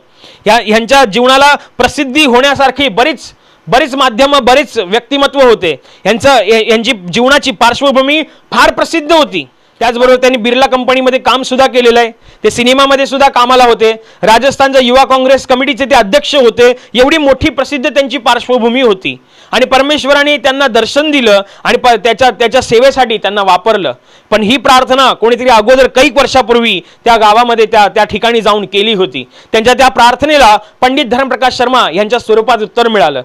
ह्यांच्या जीवनाला प्रसिद्धी होण्यासारखी बरीच माध्यम, बरीच व्यक्तिमत्व होते. यांची जीवनाची पार्श्वभूमी फार प्रसिद्ध होती. त्याचबरोबर त्यांनी बिर्ला कंपनीमध्ये काम सुद्धा केलेलं आहे. ते सिनेमामध्ये सुद्धा कामाला होते. राजस्थानच्या युवा काँग्रेस कमिटीचे ते अध्यक्ष होते. एवढी मोठी प्रसिद्ध त्यांची पार्श्वभूमी होती. आणि परमेश्वराने त्यांना दर्शन दिलं आणि त्याच्या सेवेसाठी त्यांना वापरलं. पण ही प्रार्थना कोणीतरी अगोदर काही वर्षापूर्वी त्या गावामध्ये त्या ठिकाणी जाऊन केली होती. त्यांच्या त्या प्रार्थनेला पंडित धर्मप्रकाश शर्मा यांच्या स्वरूपात उत्तर मिळालं.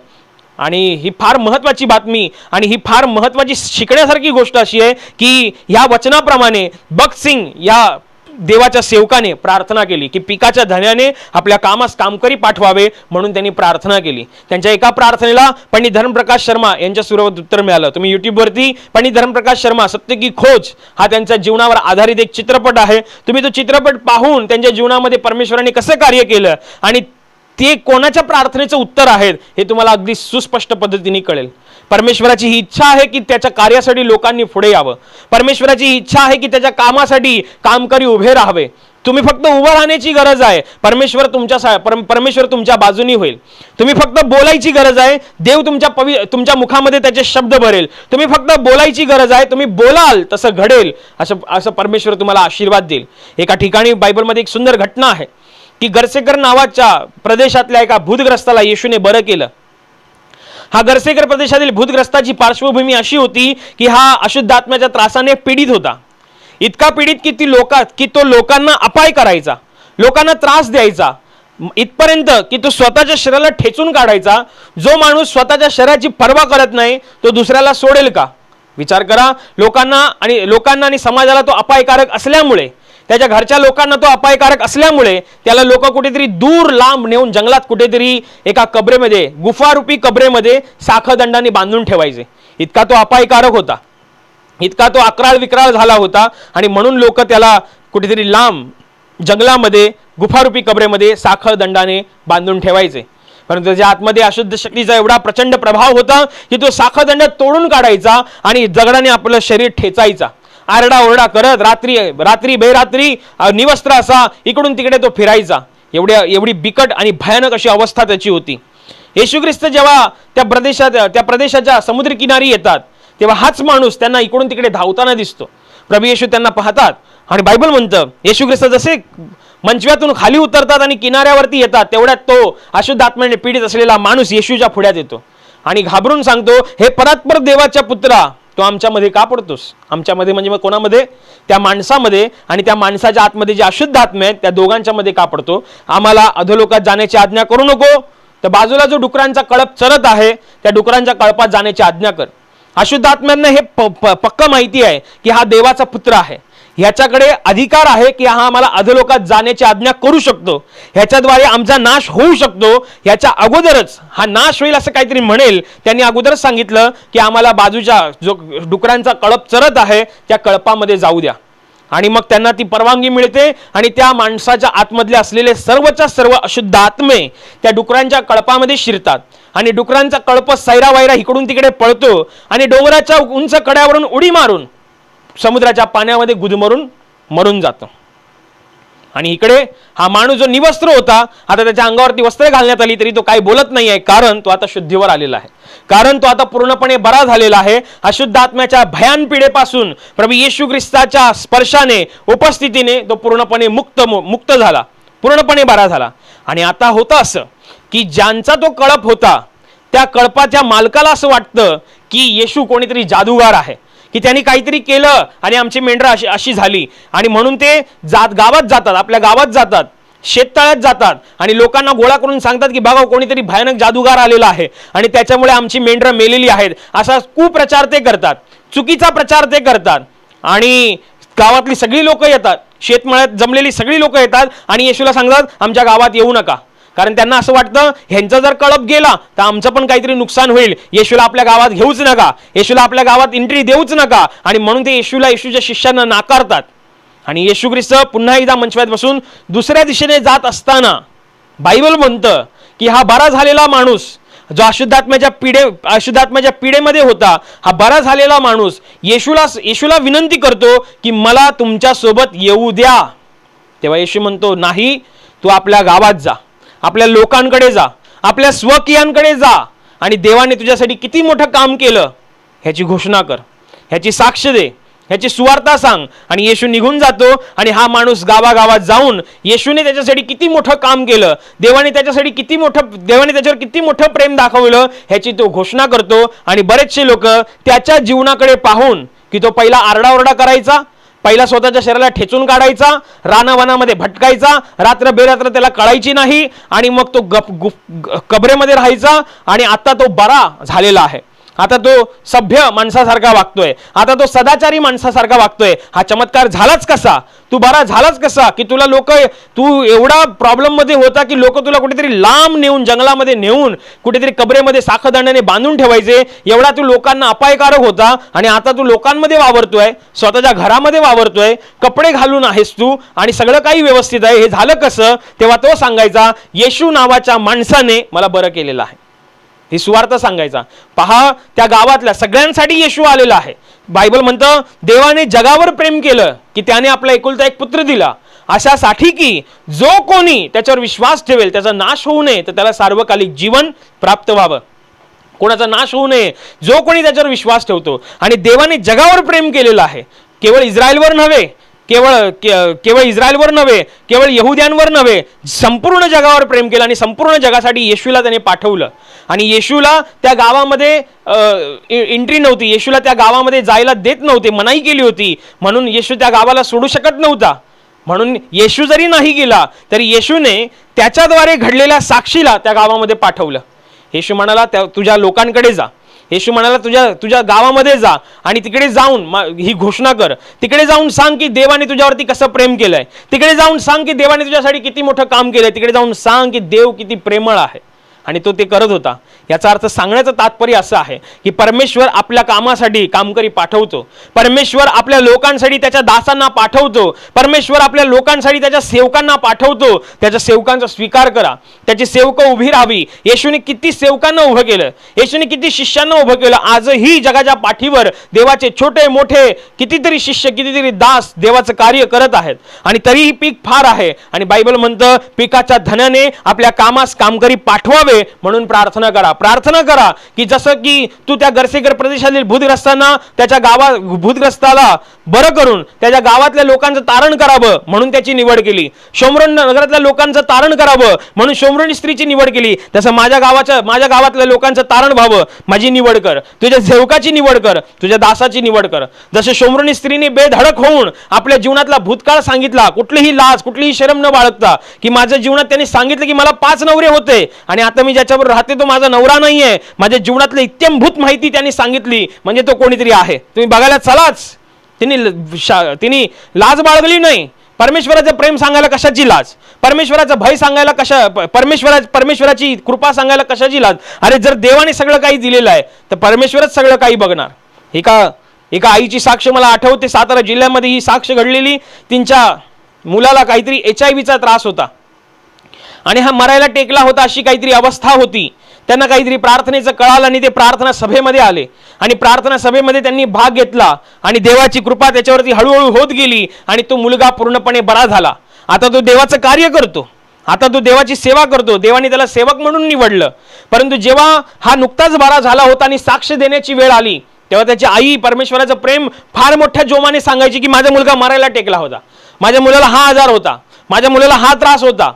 आणि ही फार महत्वाची बातमी आणि ही फार महत्वाची शिकण्यासारखी गोष्ट अशी आहे की ह्या वचनाप्रमाणे भक्त सिंग या देवाच्या सेवकाने प्रार्थना केली की पिकाच्या धन्याने आपल्या कामास कामकरी पाठवावे, म्हणून त्यांनी प्रार्थना केली. त्यांच्या एका प्रार्थनेला पंडित धर्मप्रकाश शर्मा यांच्या स्वरूपात उत्तर मिळालं. तुम्ही युट्यूबवरती पंडित धर्मप्रकाश शर्मा सत्य की खोज हा त्यांच्या जीवनावर आधारित एक चित्रपट आहे. तुम्ही तो चित्रपट पाहून त्यांच्या जीवनामध्ये परमेश्वराने कसं कार्य केलं आणि ते कोणाच्या प्रार्थनेचं उत्तर आहेत हे तुम्हाला अगदी सुस्पष्ट पद्धतीने कळेल. परमेश्वराची ही इच्छा आहे की त्याच्या कार्यासाठी लोकांनी पुढे यावं. परमेश्वराची ही इच्छा आहे की त्याच्या कामासाठी कामकरी उभे राहावे. तुम्ही फक्त उभं राहण्याची गरज आहे. परमेश्वर तुमच्या बाजूनी होईल. तुम्ही फक्त बोलायची गरज आहे. देव तुमच्या मुखामध्ये त्याचे शब्द भरेल. तुम्ही फक्त बोलायची गरज आहे. तुम्ही बोलाल तसं घडेल. असं परमेश्वर तुम्हाला आशीर्वाद देईल. एका ठिकाणी बायबलमध्ये एक सुंदर घटना आहे की गरसेकर नावाच्या प्रदेशातल्या एका भूतग्रस्ताला येशूने बरं केलं. हा गरसेकर प्रदेशातील भूतग्रस्ताची पार्श्वभूमी अशी होती की हा अशुद्ध आत्म्याच्या त्रासाने पीडित होता. इतका पीडित की तो लोकांना अपाय करायचा, लोकांना त्रास द्यायचा, इथपर्यंत की तो स्वतःच्या शरीराला ठेचून काढायचा. जो माणूस स्वतःच्या शरीराची पर्वा करत नाही तो दुसऱ्याला सोडेल का? विचार करा. लोकांना आणि समाजाला तो अपायकारक असल्यामुळे, त्याच्या घरच्या लोकांना तो अपायकारक असल्यामुळे त्याला लोक कुठेतरी दूर लांब नेऊन जंगलात कुठेतरी एका कबरेमध्ये, गुफारूपी कबरेमध्ये साखळदंडाने बांधून ठेवायचे. इतका तो अपायकारक होता, इतका तो अक्राळ विक्राळ झाला होता. आणि म्हणून लोक त्याला कुठेतरी लांब जंगलामध्ये, गुफारूपी कबरेमध्ये साखळदंडाने बांधून ठेवायचे. परंतु त्याच्या आतमध्ये अशुद्ध शक्तीचा एवढा प्रचंड प्रभाव होता की तो साखळदंड तोडून काढायचा आणि दगडाने आपलं शरीर ठेचायचा. आरडाओरडा करत रात्री बेरात्री निवस्त्र असा इकडून तिकडे तो फिरायचा. एवढी बिकट आणि भयानक अशी अवस्था त्याची होती. येशू ख्रिस्त जेव्हा त्या प्रदेशाच्या समुद्रकिनारी येतात तेव्हा हाच माणूस त्यांना इकडून तिकडे धावताना दिसतो. प्रभू येशू त्यांना पाहतात आणि बायबल म्हणतं येशू ख्रिस्त जसे मंचव्यातून खाली उतरतात आणि किनाऱ्यावरती येतात तेवढ्यात तो अशुद्ध आत्म्याने पीडित असलेला माणूस येशूच्या पुढ्यात येतो आणि घाबरून सांगतो, हे परात्पर देवाच्या पुत्रा, तो आमच्यामध्ये का पडतोस? आमच्यामध्ये म्हणजे मग कोणामध्ये? त्या माणसामध्ये आणि त्या माणसाच्या आतमध्ये जे अशुद्ध आत्मे आहेत त्या दोघांच्या मध्ये का पडतो? आम्हाला अधोलोकात जाण्याची आज्ञा करू नको, तर बाजूला जो डुकरांचा कळप चरत आहे त्या डुकरांच्या कळपात जाण्याची आज्ञा कर. अशुद्ध आत्म्यांना हे पक्क माहिती आहे की हा देवाचा पुत्र आहे, ह्याच्याकडे अधिकार आहे की हा आम्हाला अधोलोकात जाण्याची आज्ञा करू शकतो, ह्याच्याद्वारे आमचा नाश होऊ शकतो. ह्याच्या अगोदरच हा नाश होईल असं काहीतरी म्हणेल, त्यांनी अगोदरच सांगितलं की आम्हाला बाजूच्या जो डुकरांचा कळप चरत आहे त्या कळपामध्ये जाऊ द्या. आणि मग त्यांना ती परवानगी मिळते आणि त्या माणसाच्या आतमधले असलेले सर्वच्या सर्व अशुद्ध आत्मे त्या डुकरांच्या कळपामध्ये शिरतात आणि डुकरांचा कळप सैरा वैरा इकडून तिकडे पळतो आणि डोंगराच्या उंच कड्यावरून उडी मारून समुद्राच्या पाण्यामध्ये गुदमरून मरून जातो. आणि इकडे हा माणूस जो निवस्त्र होता, आता त्याच्या अंगावरती वस्त्र घालण्यात आली तरी तो काही बोलत नाही आहे, कारण तो आता शुद्धीवर आलेला आहे, कारण तो आता पूर्णपणे बरा झालेला आहे. अशुद्ध आत्म्याच्या भयान पिढेपासून प्रभू येशू ख्रिस्ताच्या स्पर्शाने उपस्थितीने तो पूर्णपणे मुक्त झाला, पूर्णपणे बरा झाला. आणि आता होतं असं की ज्यांचा तो कळप होता त्या कळपाच्या मालकाला असं वाटतं की येशू कोणीतरी जादूगार आहे, की त्यांनी काहीतरी केलं आणि आमची मेंढरं अशी झाली. आणि म्हणून ते गावात जातात, आपल्या गावात जातात, शेततळ्यात जातात आणि लोकांना गोळा करून सांगतात की बघा कोणीतरी भयानक जादूगार आलेला आहे आणि त्याच्यामुळे आमची मेंढरं मेलेली आहेत. असा कुप्रचार ते करतात, चुकीचा प्रचार ते करतात. आणि गावातली सगळी लोक येतात, शेतमळ्यात जमलेली सगळी लोक येतात आणि येशूला सांगतात आमच्या गावात येऊ नका, कारण त्यांना असं वाटतं ह्यांचा जर कळप गेला तर आमचं पण काहीतरी नुकसान होईल, येशूला आपल्या गावात घेऊच नका, येशूला आपल्या गावात एंट्री देऊच नका. आणि म्हणून ते येशूच्या शिष्यांना नाकारतात. आणि येशू ख्रिस्त पुन्हा एकदा मंचव्यात बसून दुसऱ्या दिशेने जात असताना बायबल म्हणतं की हा बरा झालेला माणूस जो अशुद्धात्म्याच्या पिढेमध्ये होता, हा बरा झालेला माणूस येशूला विनंती करतो की मला तुमच्या सोबत येऊ द्या. तेव्हा येशू म्हणतो नाही, तू आपल्या गावात जा, आपल्या लोकांकडे जा, आपल्या स्वकीयांकडे जा आणि देवाने तुझ्यासाठी किती मोठं काम केलं ह्याची घोषणा कर, ह्याची साक्ष दे, ह्याची सुवार्ता सांग. आणि येशू निघून जातो आणि हा माणूस गावागावात जाऊन येशूने त्याच्यासाठी किती मोठं काम केलं, देवाने त्याच्यावर किती मोठं प्रेम दाखवलं ह्याची तो घोषणा करतो. आणि बरेचसे लोक त्याच्या जीवनाकडे पाहून की तो पहिला आरडाओरडा करायचा, पहिला स्वतःच्या शरीराला ठेचून काढायचा, रानावनामध्ये भटकायचा, रात्र बेरात्र त्याला कळायची नाही आणि मग तो कबरेमध्ये राहायचा. आणि आता तो बरा झालेला आहे, आता तो सभ्य माणसासारखा वागतोय, आता तो सदाचारी माणसासारखा वागतोय. हा चमत्कार झालाच कसा? तू बरा झालाच कसा? की तू एवढा प्रॉब्लेम मध्ये होता की लोक तुला कुठेतरी लांब नेऊन जंगलामध्ये नेऊन कुठेतरी कबरेमध्ये साखरदाण्याने बांधून ठेवायचे, एवढा तू लोकांना अपायकारक होता आणि आता तू लोकांमध्ये वावरतोय, स्वतःच्या घरामध्ये वावरतोय, कपडे घालून आहेस तू आणि सगळं काही व्यवस्थित आहे, हे झालं कसं? तेव्हा तो सांगायचा येशू नावाच्या माणसाने मला बरं केलेलं आहे, ही सुवार्ता सांगायचा. पहा, त्या गावातल्या सगळ्यांसाठी येशू आलेला आहे. बायबल म्हणतं देवाने जगावर प्रेम केलं की त्याने आपला एकुलता एक पुत्र दिला, अशासाठी की जो कोणी त्याच्यावर विश्वास ठेवेल त्याचा नाश होऊ नये तर त्याला सार्वकालिक जीवन प्राप्त व्हावं. कोणाचा नाश होऊ नये, जो कोणी त्याच्यावर विश्वास ठेवतो. आणि देवाने जगावर प्रेम केलेलं आहे, केवळ इस्रायलवर नव्हे, केवळ इस्रायलवर नव्हे, केवळ यहुद्यांवर नव्हे, संपूर्ण जगावर प्रेम केलं आणि संपूर्ण जगासाठी येशूला त्याने पाठवलं. आणि येशूला त्या गावामध्ये एंट्री नव्हती, येशूला त्या गावामध्ये जायला देत नव्हते, मनाई केली होती, म्हणून येशू त्या गावाला सोडू शकत नव्हता. म्हणून येशू जरी नाही गेला तरी येशूने त्याच्याद्वारे घडलेल्या साक्षीला त्या गावामध्ये पाठवलं. येशू म्हणाला तुझ्या लोकांकडे जा, येशू म्हणाला तुझ्या गावामध्ये जा आणि तिकडे जाऊन ही घोषणा कर, तिकडे जाऊन सांग की देवाने तुझ्यावरती कसं प्रेम केलंय, तिकडे जाऊन सांग की देवाने तुझ्यासाठी किती मोठं काम केलंय, तिकडे जाऊन सांग की देव किती प्रेमळ आहे. आणि तो ते करत होता. याचा अर्थ सांगण्याचं तात्पर्य असं आहे की परमेश्वर आपल्या कामासाठी कामकरी पाठवतो, परमेश्वर आपल्या लोकांसाठी त्याच्या दासांना पाठवतो, परमेश्वर आपल्या लोकांसाठी त्याच्या सेवकांना पाठवतो. त्याच्या सेवकांचा स्वीकार करा, त्याची सेवकं उभी राहावी. येशूने किती सेवकांना उभं केलं, येशूने किती शिष्यांना उभं केलं. आजही जगाच्या पाठीवर देवाचे छोटे मोठे कितीतरी शिष्य, कितीतरी दास देवाचं कार्य करत आहेत आणि तरीही पीक फार आहे. आणि बायबल म्हणतं पिकाच्या धन्याने आपल्या कामास कामकरी पाठवावे व्हावे म्हणून प्रार्थना करा. प्रार्थना करा की जसं की तू त्या गरसेकर प्रदेशातील भूतग्रस्तांना त्याच्या भूतग्रस्ताला बरं करून त्याच्या गावातल्या लोकांचं तारण करावं म्हणून त्याची निवड केली. शोमरोन नगरातल्या लोकांचं तारण करावं म्हणून शोमरोनी स्त्रीची निवड केली. तसं माझ्या गावातल्या लोकांचं तारण व्हावं माझी निवड कर. तुझ्या सेवकाची निवड कर, तुझ्या दासाची निवड कर. जसे शोमरोनी स्त्रीने बेधडक होऊन आपल्या जीवनातला भूतकाळ सांगितला, कुठलीही लाज कुठलीही शरम न बाळगता, की माझ्या जीवनात त्यांनी सांगितलं की मला 5 नवरे होते आणि आता मी ज्याच्यावर राहते तो माझा नवरा नाहीये. माझ्या जीवनातली इत्यंभूत माहिती त्यांनी सांगितली, म्हणजे तो कोणीतरी आहे. तुम्ही बघायला चलाच. तिने लाज बाळगली नाही. परमेश्वराचं प्रेम सांगायला कशाची लाज, परमेश्वराचं भय सांगायला परमेश्वराची कृपा सांगायला कशाची लाज. अरे जर देवाने सगळं काही दिलेलं आहे तर परमेश्वरच सगळं काही बघणार. एका आईची साक्ष मला आठवते, सातारा जिल्ह्यामध्ये ही साक्ष घडलेली. त्यांच्या मुलाला काहीतरी HIV चा त्रास होता आणि हा मरायला टेकला होता, अशी काहीतरी अवस्था होती. त्यांना काहीतरी प्रार्थनेचं कळालं आणि ते प्रार्थना सभेमध्ये आले आणि प्रार्थना सभेमध्ये त्यांनी भाग घेतला आणि देवाची कृपा त्याच्यावरती हळूहळू होत गेली आणि तो मुलगा पूर्णपणे बरा झाला. आता तो देवाचं कार्य करतो, आता तो देवाची सेवा करतो. देवाने त्याला सेवक म्हणून निवडलं. परंतु जेव्हा हा नुकताच बरा झाला होता आणि साक्ष देण्याची वेळ आली तेव्हा त्याची आई परमेश्वराचं प्रेम फार मोठ्या जोमाने सांगायची की माझा मुलगा मरायला टेकला होता, माझ्या मुलाला हा आजार होता, माझ्या मुलाला हा त्रास होता.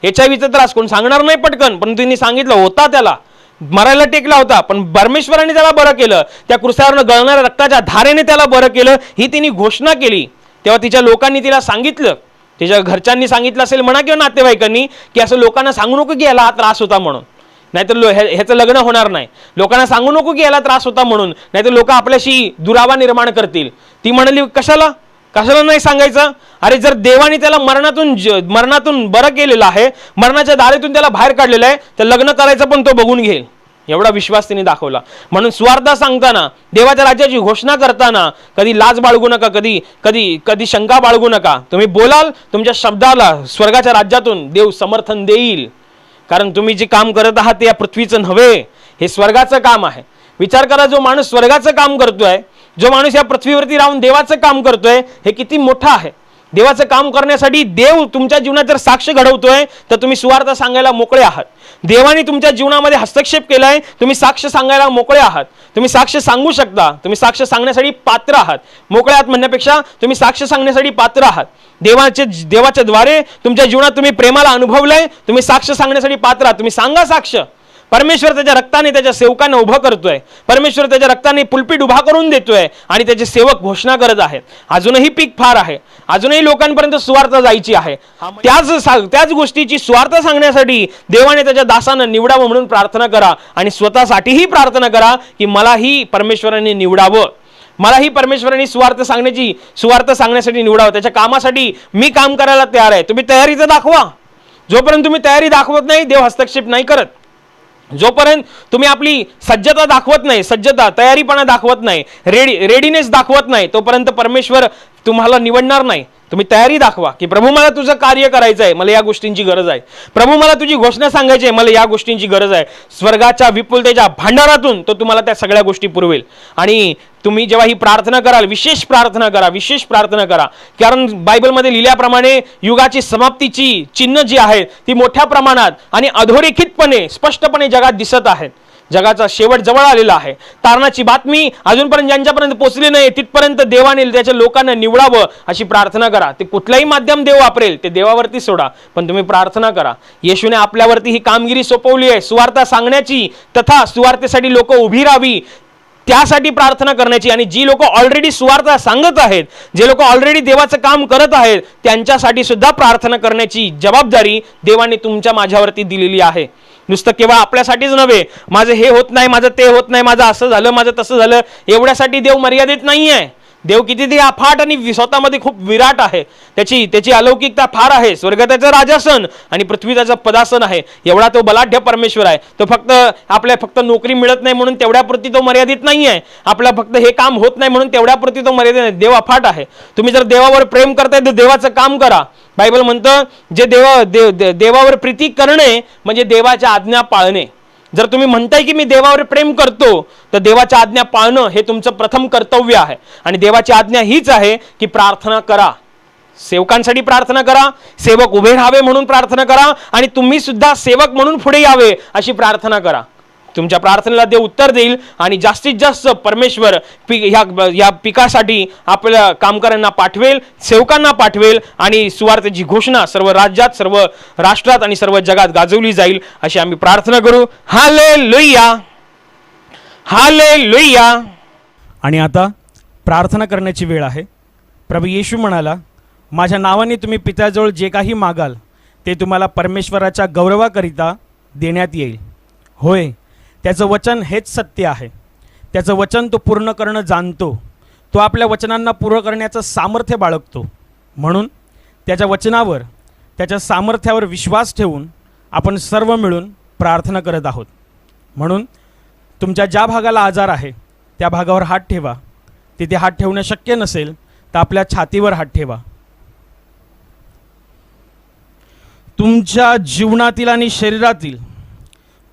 HIV त्रास कोण सांगणार नाही पटकन, पण त्यांनी सांगितलं होता, त्याला मरायला टेकला होता, पण परमेश्वराने त्याला बरं केलं. त्या क्रूसावरनं गळणाऱ्या रक्ताच्या धारेने त्याला बरं केलं, ही तिने घोषणा केली. तेव्हा तिच्या लोकांनी तिला सांगितलं, तिच्या घरच्यांनी सांगितलं असेल म्हणा किंवा नातेवाईकांनी, की असं लोकांना सांगू नको की याला हा त्रास होता म्हणून, नाहीतर ह्याचं लग्न होणार नाही. लोकांना सांगू नको की याला त्रास होता म्हणून, नाहीतर लोक आपल्याशी दुरावा निर्माण करतील. ती म्हणाली कशाला नाही सांगायचं. अरे जर देवाने त्याला मरणातून बरं केलेलं आहे, मरणाच्या दारीतून त्याला बाहेर काढलेलं आहे, तर लग्न करायचं पण तो बघून घेईल. एवढा विश्वास तिने दाखवला. म्हणून स्वार्थ सांगताना, देवाच्या राज्याची घोषणा करताना कधी लाज बाळगू नका, कधी शंका बाळगू नका. तुम्ही बोलाल, तुमच्या शब्दाला स्वर्गाच्या राज्यातून देव समर्थन देईल. कारण तुम्ही जे काम करत आहात ते या पृथ्वीचं नव्हे, हे स्वर्गाचं काम आहे. विचार करा, जो माणूस स्वर्गाचं काम करतोय, जो माणूस या पृथ्वीवरती राहून देवाचं काम करतोय, हे किती मोठं आहे. देवाचं काम करण्यासाठी देव तुमच्या जीवनात जर साक्ष घडवतोय तर तुम्ही सुवार्थ सांगायला मोकळे आहात. देवाने तुमच्या जीवनामध्ये हस्तक्षेप केलाय, तुम्ही साक्ष सांगायला मोकळे आहात. तुम्ही साक्ष सांगू शकता, तुम्ही साक्ष सांगण्यासाठी पात्र आहात. मोकळे आहात म्हणण्यापेक्षा तुम्ही साक्ष सांगण्यासाठी पात्र आहात. देवाच्या द्वारे तुमच्या जीवनात तुम्ही प्रेमाला अनुभवलंय, तुम्ही साक्ष सांगण्यासाठी पात्र आहात. तुम्ही सांगा साक्ष. परमेश्वर त्याच्या रक्ताने त्याच्या सेवकांना उभं करतोय, परमेश्वर त्याच्या रक्ताने पुलपीट उभा करून देतोय आणि त्याचे सेवक घोषणा करत आहेत. अजूनही पीक फार आहे, अजूनही लोकांपर्यंत सुवार्थ जायची आहे. त्याच गोष्टीची स्वार्थ सांगण्यासाठी देवाने त्याच्या दासांना निवडावं म्हणून प्रार्थना करा आणि स्वतःसाठीही प्रार्थना करा की मलाही परमेश्वराने निवडावं, मलाही परमेश्वराने सुवार्थ सांगण्यासाठी निवडावं. त्याच्या कामासाठी मी काम करायला तयार आहे. तुम्ही तयारी तर दाखवा. जोपर्यंत तुम्ही तयारी दाखवत नाही, देव हस्तक्षेप नाही करत. जोपर्यंत तुम्ही आपली सज्जता दाखवत नाही, तयारीपणा दाखवत नाही, रेडीनेस दाखवत नाही, तोपर्यंत परमेश्वर तुम्हाला निवडणार नाही. तुम्ही तयारी दाखवा की प्रभू मला तुझं कार्य करायचं आहे, मला या गोष्टींची गरज आहे. प्रभू मला तुझी घोषणा सांगायची आहे, मला या गोष्टींची गरज आहे. स्वर्गाच्या विपुलतेच्या भांडारातून तो तुम्हाला त्या सगळ्या गोष्टी पुरवेल. आणि तुम्ही जेव्हा ही प्रार्थना कराल, विशेष प्रार्थना करा. कारण बायबलमध्ये लिहिल्याप्रमाणे युगाची समाप्तीची चिन्ह जी आहेत ती मोठ्या प्रमाणात आणि अधोरेखितपणे स्पष्टपणे जगात दिसत आहेत. जगाचा शेवट जवळ आलेला आहे. तारणाची बातमी अजूनपर्यंत ज्यांच्यापर्यंत पोहोचली नाही तिथपर्यंत देवाने त्याच्या लोकांना निवडावं अशी प्रार्थना करा. ते कुठलंही माध्यम देव वापरेल ते देवावरती सोडा, पण तुम्ही प्रार्थना करा. येशूने आपल्यावरती ही कामगिरी सोपवली आहे, सुवार्ता सांगण्याची तथा सुवार्तेसाठी लोक उभी राहावी त्यासाठी प्रार्थना करण्याची. आणि जी लोक ऑलरेडी सुवार्थ सांगत आहेत, जे लोक ऑलरेडी देवाचं काम करत आहेत, त्यांच्यासाठी सुद्धा प्रार्थना करण्याची जबाबदारी देवाने तुमच्या माझ्यावरती दिलेली आहे. नुसतं केवळ आपल्यासाठीच नव्हे, माझं हे होत नाही, माझं ते होत नाही, माझं असं झालं, माझं तसं झालं, एवढ्यासाठी देव मर्यादित नाही आहे. देव किती अफाट आणि स्वतःमध्ये खूप विराट आहे. त्याची अलौकिकता फार आहे. स्वर्ग त्याचं राजासन आणि पृथ्वी त्याचं पदासन आहे. एवढा तो बलाढ्य परमेश्वर आहे. तो फक्त नोकरी मिळत नाही म्हणून तेवढ्यापुरती तो मर्यादित नाही आहे. आपल्या फक्त हे काम होत नाही म्हणून तेवढ्यापुरती तो मर्यादित नाही. देव अफाट आहे. तुम्ही जर देवावर प्रेम करताय तर देवाचं काम करा. बायबल म्हणतं जे देवावर प्रीती करणे म्हणजे देवाच्या आज्ञा पाळणे. जर तुम्ही म्हणताय की मी देवावर प्रेम करतो तर देवाच्या आज्ञा पाळणं हे तुमचं प्रथम कर्तव्य आहे. आणि देवाची आज्ञा हीच आहे की प्रार्थना करा. सेवकांसाठी प्रार्थना करा, सेवक उभे राहावे म्हणून प्रार्थना करा, आणि तुम्ही सुद्धा सेवक म्हणून पुढे यावे अशी प्रार्थना करा. तुमच्या प्रार्थनेला देव उत्तर देईल आणि जास्तीत जास्त परमेश्वर या पिकासाठी आपल्या कामगारांना पाठवेल, सेवकांना पाठवेल, आणि सुवार्तेची घोषणा सर्व राज्यात, सर्व राष्ट्रात आणि सर्व जगात गाजवली जाईल अशी आम्ही प्रार्थना करू. Hallelujah, hallelujah. आणि आता प्रार्थना करण्याची वेळ आहे. प्रभू येशू म्हणाला, माझ्या नावाने तुम्ही पित्याजवळ जे काही मागाल ते तुम्हाला परमेश्वराच्या गौरवाकरिता देण्यात येईल. होय, त्याचं वचन हेच सत्य आहे. त्याचं वचन तो पूर्ण करणं जाणतो. तो आपल्या वचनांना पूर्ण करण्याचं सामर्थ्य बाळगतो. म्हणून त्याच्या वचनावर, त्याच्या सामर्थ्यावर विश्वास ठेवून आपण सर्व मिळून प्रार्थना करत आहोत. म्हणून तुमच्या ज्या भागाला आजार आहे त्या भागावर हात ठेवा. तिथे हात ठेवणं शक्य नसेल तर आपल्या छातीवर हात ठेवा. तुमच्या जीवनातील आणि शरीरातील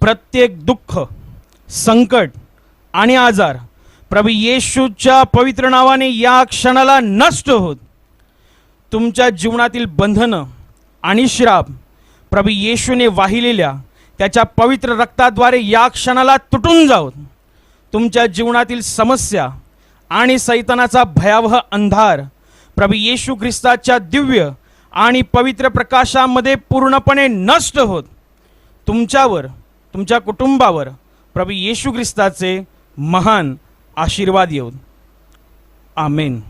प्रत्येक दुःख, संकट आणि आजार प्रभू येशूच्या पवित्र नावाने या क्षणाला नष्ट होत. तुमच्या जीवनातील बंधनं आणि श्राप प्रभू येशूने वाहिलेल्या त्याच्या पवित्र रक्ताद्वारे या क्षणाला तुटून जावत. तुमच्या जीवनातील समस्या आणि सैतानाचा भयावह अंधार प्रभू येशू ख्रिस्ताच्या दिव्य आणि पवित्र प्रकाशामध्ये पूर्णपणे नष्ट होत. तुमच्यावर, तुमच्या कुटुंबावर प्रभू येशू ख्रिस्ताचे महान आशीर्वाद येऊ. आमेन.